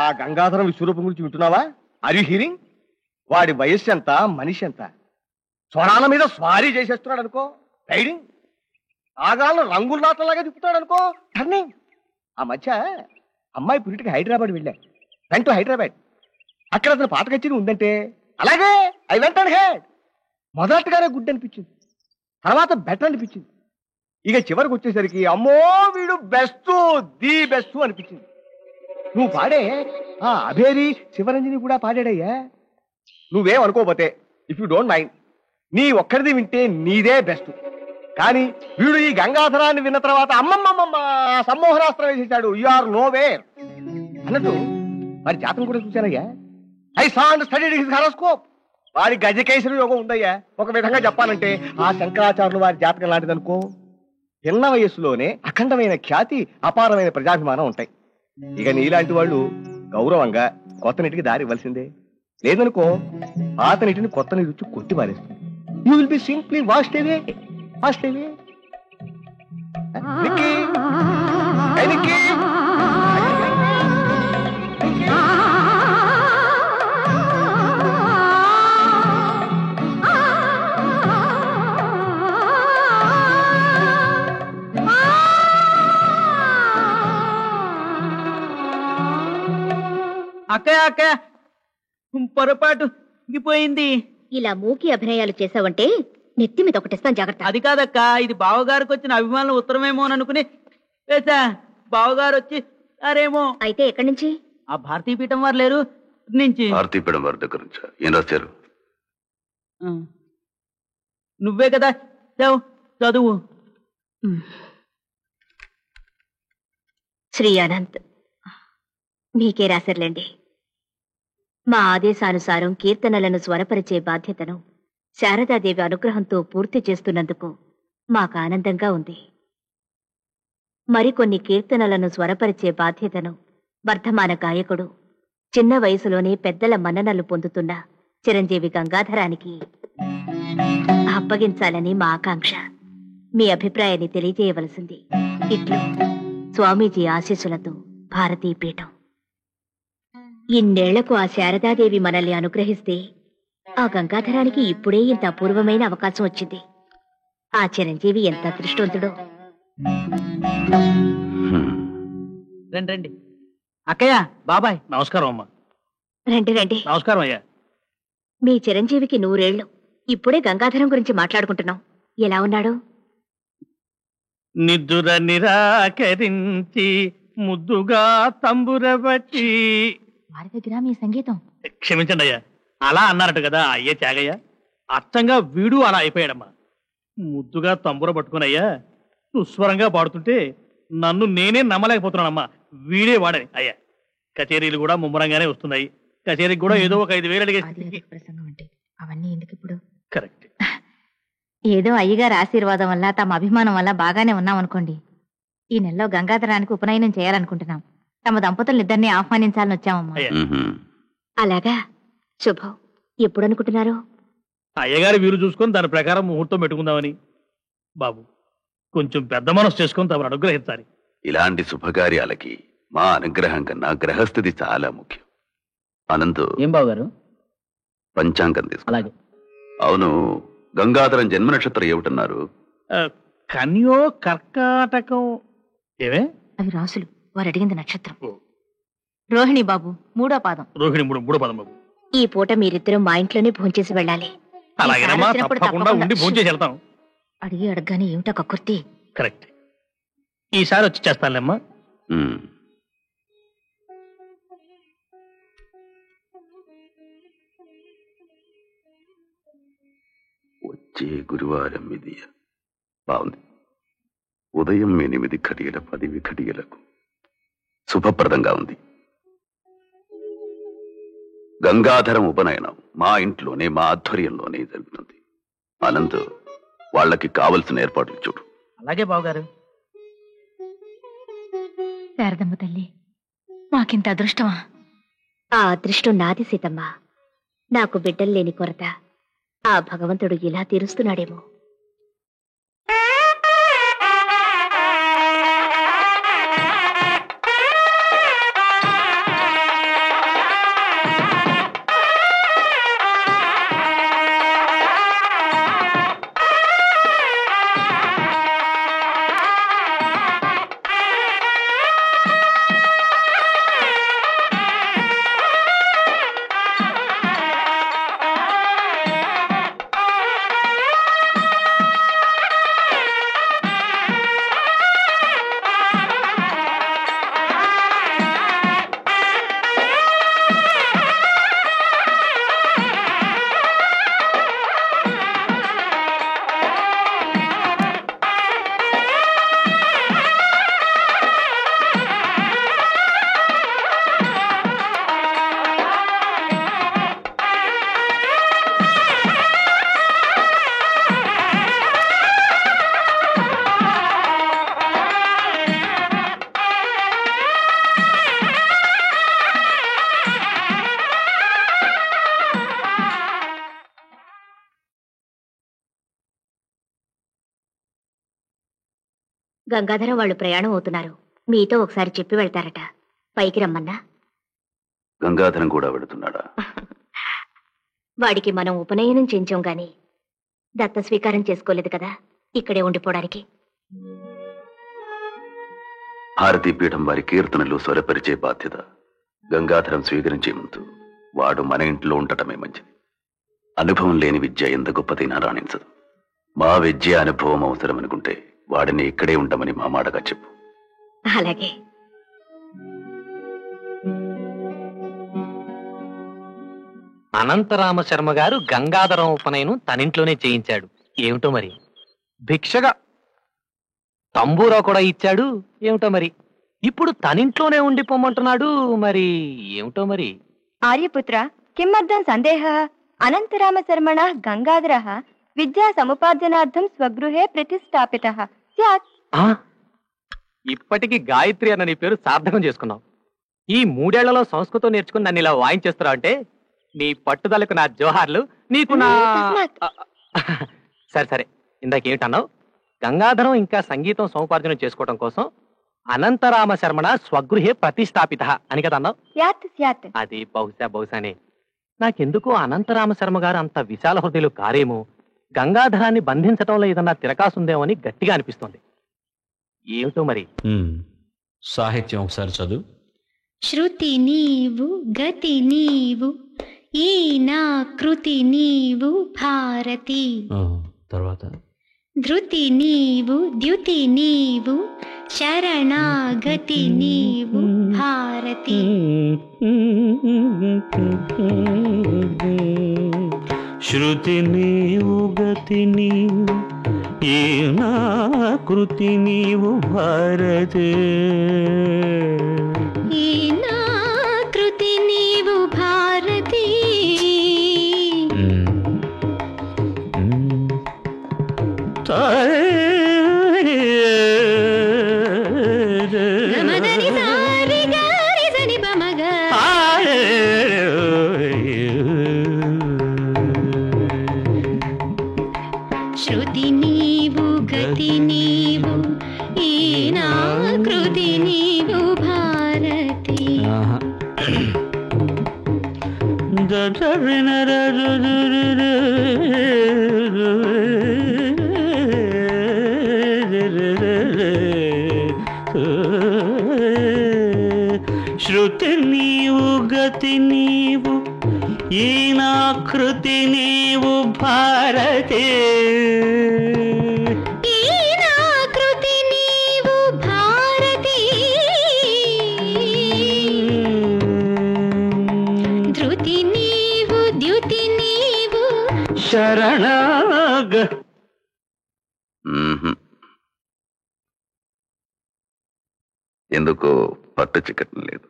ఆ గంగాధరం విశ్వరూపం గురించి వింటున్నావా? Are you hearing? వాడి వయస్సు ఎంత, మనిషి ఎంత? స్వరాల మీద స్వారీ చేసేస్తున్నాడు అనుకో, రైడింగ్. ఆగాలను రంగుల నాటలాగా తిప్పుతాడు అనుకో, టర్నింగ్. ఆ మధ్య అమ్మాయి పురిటికి హైదరాబాద్ వెళ్ళా, వెంట హైదరాబాద్. అక్కడ అతను పాట కచేరీ ఉందంటే అలాగే I went and head. మొదటగానే good అనిపించింది, తర్వాత బెటర్ అనిపించింది. ఇక చివరికి వచ్చేసరికి అమ్మో వీడు బెస్ట్, ది బెస్ట్ అనిపించింది. నువ్వు పాడే ఆ అభేరి శివరంజని కూడా పాడాడయ్యా. నువ్వేం అనుకోపోతే, ఇఫ్ యూ డోంట్ మైండ్, నీ ఒక్కడిది వింటే నీదే బెస్ట్. కానీ వీడు ఈ గంగాధరాన్ని విన్న తర్వాత అమ్మమ్మమ్మ సమ్మోహనాస్త్రం వేసేసాడు. యు ఆర్ నో వేర్ అన్నట్టు వారి జాతకం కూడా చూశానయ్యా. I saw and studied his horoscope. వారి గజకేశ్వరి యోగం ఉందయ్యా. ఒక విధంగా చెప్పాలంటే ఆ శంకరాచార్యులు వారి జాతకం లాంటిదనుకో. చిన్న వయస్సులోనే అఖండమైన ఖ్యాతి, అపారమైన ప్రజాభిమానం ఉంటాయి. ఇక నీలాంటి వాళ్ళు గౌరవంగా కొత్త నీటికి దారి ఇవ్వాల్సిందే. లేదనుకో పాత నీటిని కొత్త నీరు వచ్చి కొట్టి మారేస్తుంది. You will be simply washed away. అక్కయ్య పొరపాటు పోయింది. ఇలా మూకి అభినయాలు చేసావంటే నెత్తి మీద ఒకటిస్తాను, జాగ్రత్త. అది కాదక్క, ఇది బావగారికి వచ్చిన అభిమానుల ఉత్తరమేమో అని అనుకుని వేసా. బావగారు వచ్చి అరేమో. అయితే ఎక్కడి నుంచి? ఆ భారతీయ పీఠం వారు లేరు నుంచి. భారతీయ పీఠం వారి దగ్గర నుంచి ఏం రాశారు? నువ్వే కదా చదువు. శ్రీ అనంత్, మీకే రాశారులేండి. మా ఆదేశానుసారం కీర్తనలను స్వరపరిచే బాధ్యతను శారదాదేవి అనుగ్రహంతో పూర్తి చేస్తున్నందుకు మాకు ఆనందంగా ఉంది. మరికొన్ని కీర్తనలను స్వరపరిచే బాధ్యతను వర్ధమాన గాయకుడు, చిన్న వయసులోనే పెద్దల మన్ననలు పొందుతున్న చిరంజీవి గంగాధరానికి అప్పగించాలని మా ఆకాంక్ష. మీ అభిప్రాయాన్ని తెలియజేయవలసింది. ఇట్లు స్వామీజీ ఆశీస్సులతో భారతీ పీఠం. ఇన్నేళ్లకు ఆ శారదాదేవి మనల్ని అనుగ్రహిస్తే ఆ గంగాధరానికి ఇప్పుడే ఇంత అపూర్వమైన అవకాశం వచ్చింది. ఆ చిరంజీవి ఎంత అదృష్టవంతుడో. రండి. అక్కయ్య, బాబాయ్ నమస్కారం అమ్మా. రండి. నమస్కారం అయ్యా. మీ చిరంజీవికి 100 ఏళ్లు. ఇప్పుడే గంగాధరం గురించి మాట్లాడుకుంటున్నాం. ఎలా ఉన్నాడు? నిద్దుర నిరాకరించి ముద్దుగా తంబురబట్టి. వారి దగ్గర మీ సంగీతం. క్షమించండి అయ్యా, అలా అన్నారట కదా అయ్యే త్యాగయ్య. అచ్చంగా వీడు అలా అయిపోయాడమ్మా. ముద్దుగా తంబుర పట్టుకునయ్యా సుస్వరంగా పాడుతుంటే నన్ను నేనే నమ్మలేకపోతున్నానమ్మా. వీడే వాడని అయ్యా. కచేరీలు కూడా ముమ్మరంగానే వస్తున్నాయి. కచేరీకి కూడా ఏదో ఒక 5,000 అడిగేసి. ప్రసంగం అంటే అవన్నీ ఎందుకు ఇప్పుడు? కరెక్ట్. ఏదో అయ్యగారి ఆశీర్వాదం వల్ల, తమ అభిమానం వల్ల బాగానే ఉన్నామనుకోండి. ఈ నెలలో గంగాధరానికి ఉపనయనం చేయాలనుకుంటున్నాం. తమ దంపతులనిద్దరినీ ఆహ్వానించాలని వచ్చామమ్మా. అలాగా, శుభం. ఎప్పుడు అనుకుంటున్నారు? అయ్యగారి వీరు చూసుకొని దాని ప్రకారం ముహూర్తం పెట్టుకుందామని. బాబు, కొంచెం పెద్ద మనసు చేసుకొని తమను అనుగ్రహించాలి. ఇలాంటి శుభకార్యాలకి మా అనుగ్రహం కన్నా గ్రహస్థితి చాలా ముఖ్యం. అనంతు, ఏం బావగారు? పంచాంగం తీసుకో. అలాగే. అవును, గంగాధరం జన్మ నక్షత్రం ఏమిటన్నారు? కన్యో కర్కాటకం. ఏమే? అవి రాసులు. వారు అడిగింది నక్షత్రం. రోహిణి బాబు, 3వ పాదం. రోహిణి 3వ పాదం బాబు. ఈ పూట మీరిద్దరూ మా ఇంట్లోనే భోంచేసి వెళ్ళాలి. అలాగేనమ్మా, తప్పకుండా ఉండి భోంచేసి వెళ్తాం. అడిగి అడగగానే ఏమిటో కక్కుర్తి. కరెక్ట్. ఈసారి వచ్చి చేస్తానులేమ్మా. వచ్చే గురువారం ఇది బాగుంది. ఉదయం 8:10 శుభప్రదంగా ఉంది. గంగాధరం ఉపనయనం మా ఇంట్లోనే, మా ఆధ్వర్యంలోనే జరుగుతుంది. అనంతు, వాళ్ళకి కావలసిన ఏర్పాట్లు చూడు. అలాగే బావగారు. శారదమ్మ తల్లి, మాకింత అదృష్టమా? ఆ అదృష్టం నాది సీతమ్మ. నాకు బిడ్డలు లేని కొరత ఆ భగవంతుడు ఇలా తీరుస్తున్నాడేమో. గంగాధరం వాళ్ళు ప్రయాణం అవుతున్నారు. మీతో ఒకసారి చెప్పి వెళ్తారట. పైకి రమ్మన్నా. గంగాధరం కూడా వెళుతున్నాడా? వాడికి మనం ఉపనయనం చేయించాం గాని దత్త స్వీకారం చేసుకోలేదు కదా, ఇక్కడే ఉండిపోవడానికి. భారతీ పీఠం వారి కీర్తనలు స్వరపరిచే బాధ్యత గంగాధరం స్వీకరించే ముందు వాడు మన ఇంట్లో ఉండటమే మంచిది. అనుభవం లేని విద్య ఎంత గొప్పదైనా రాణించదు. మా విద్య అనుభవం అవసరం అనుకుంటే వాడిని ఇక్కడే ఉండమని మా మాటగా చెప్పు. అలాగే. అనంతరామ శర్మ గారు గంగాధరం ఉపనయనం తనింట్లోనే చేయించాడు. ఏమిటో మరి భిక్షగా తంబూరా కూడా ఇచ్చాడు. ఏమిటో మరి ఇప్పుడు తనింట్లోనే ఉండిపోమంటున్నాడు. మరి ఏమిటో మరి. ఆర్యపుత్ర కిమర్థం సందేహ? అనంతరామ శర్మణ గంగాధర విద్యా సముపార్జనార్థం స్వగృహే ప్రతిష్టాపితః స్యాత్. ఇప్పటికి గాయత్రి అన్న నీ పేరు సార్థకం చేసుకున్నావు. ఈ 3 ఏళ్లలో సంస్కృతం నేర్చుకుని నన్ను ఇలా వాయించేస్తున్నావు అంటే నీ పట్టుదలకు నా జోహార్లు. నీకు నా సరే సరే, ఇందాకేమిటన్నావు? గంగాధరం ఇంకా సంగీతం సముపార్జనం చేసుకోవడం కోసం అనంతరామ శర్మణ స్వగృహే ప్రతిష్టాపిత అని కదా అన్నావు? అది బహుశానే. నాకెందుకు అనంతరామ శర్మ గారు అంత విశాల హృదయులు కారేమో, గంగాధరాన్ని బంధించటంలో ఏదన్నా తిరకాసుందేమో అని గట్టిగా అనిపిస్తోంది. ఏమిటో మరి. సాహిత్యం ఒకసారి చదువు. శృతి నీవు గతి నీవు ఈ నా కృతి నీవు భారతి. తర్వాత ధృతి నీవు ద్యుతి నీవు శరణాగతి నీవు భారతి. శృతి నీవు గతి నీవు ఈ నా కృతి నీవు భారతి. ఈ నా కృతి నీవు భారతి. గమదని సారి గారి సని బమగ. శృతి నీవు గతి నీవు ఈ నా కృతి నీవు భారతి. శృతి నీవు గతి నీవు ఈ నా కృతి నీవు భారతి. ఈ నా కృతి నీవు భారతి. ధృతి నీవు ద్యుతి నీవు శరణాగ. ఎందుకో పట్టు చిక్కటం లేదు.